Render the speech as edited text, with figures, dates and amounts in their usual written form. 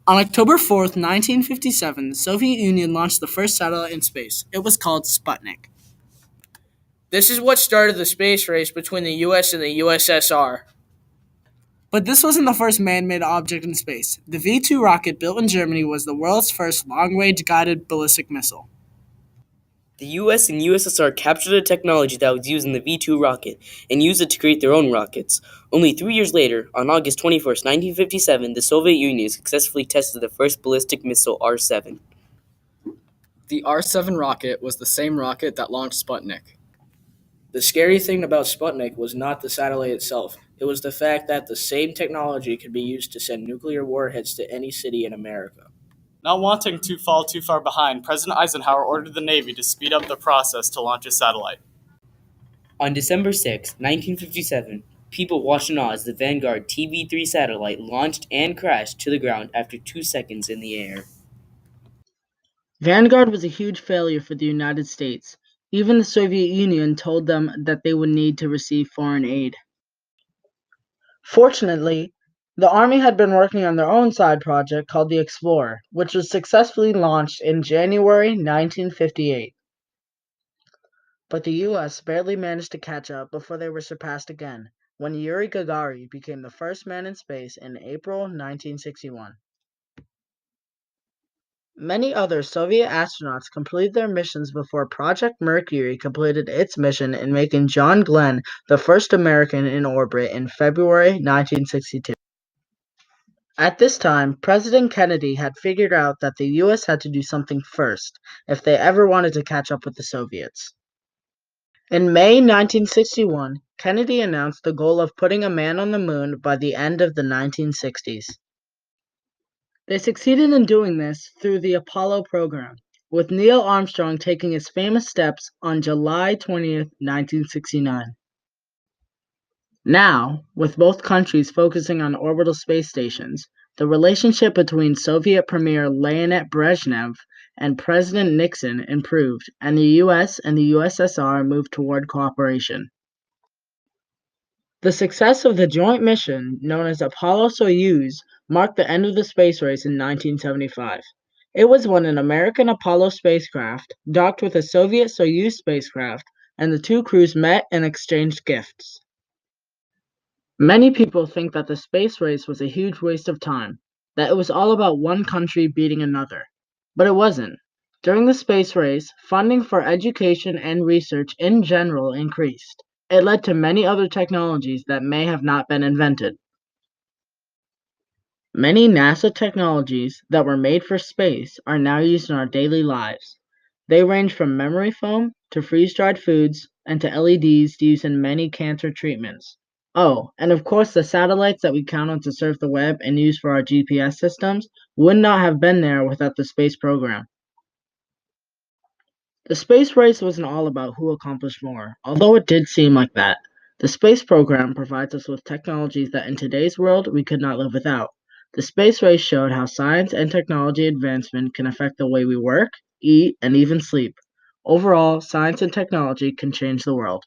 On October 4th, 1957, the Soviet Union launched the first satellite in space. It was called Sputnik. This is what started the space race between the US and the USSR. But this wasn't the first man made object in space. The V 2 rocket built in Germany was the world's first long range guided ballistic missile. The US and USSR captured a technology that was used in the V 2 rocket and used it to create their own rockets. Only 3 years later, on August 21st, 1957, the Soviet Union successfully tested the first ballistic missile R-7. The R-7 rocket was the same rocket that launched Sputnik. The scary thing about Sputnik was not the satellite itself. It was the fact that the same technology could be used to send nuclear warheads to any city in America. Not wanting to fall too far behind, President Eisenhower ordered the Navy to speed up the process to launch a satellite. On December 6, 1957, people watched in awe as the Vanguard TV-3 satellite launched and crashed to the ground after 2 seconds in the air. Vanguard was a huge failure for the United States. Even the Soviet Union told them that they would need to receive foreign aid. Fortunately, the Army had been working on their own side project called the Explorer, which was successfully launched in January 1958. But the US barely managed to catch up before they were surpassed again, when Yuri Gagarin became the first man in space in April 1961. Many other Soviet astronauts completed their missions before Project Mercury completed its mission in making John Glenn the first American in orbit in February 1962. At this time, President Kennedy had figured out that the US had to do something first if they ever wanted to catch up with the Soviets. In May 1961, Kennedy announced the goal of putting a man on the moon by the end of the 1960s. They succeeded in doing this through the Apollo program, with Neil Armstrong taking his famous steps on July 20th, 1969. Now, with both countries focusing on orbital space stations, the relationship between Soviet Premier Leonid Brezhnev and President Nixon improved, and the US and the USSR moved toward cooperation. The success of the joint mission, known as Apollo-Soyuz, marked the end of the space race in 1975. It was when an American Apollo spacecraft docked with a Soviet Soyuz spacecraft, and the two crews met and exchanged gifts. Many people think that the space race was a huge waste of time, that it was all about one country beating another. But it wasn't. During the space race, funding for education and research in general increased. It led to many other technologies that may have not been invented. Many NASA technologies that were made for space are now used in our daily lives. They range from memory foam to freeze-dried foods and to LEDs used in many cancer treatments. Oh, and of course the satellites that we count on to surf the web and use for our GPS systems would not have been there without the space program. The space race wasn't all about who accomplished more, although it did seem like that. The space program provides us with technologies that in today's world we could not live without. The space race showed how science and technology advancement can affect the way we work, eat, and even sleep. Overall, science and technology can change the world.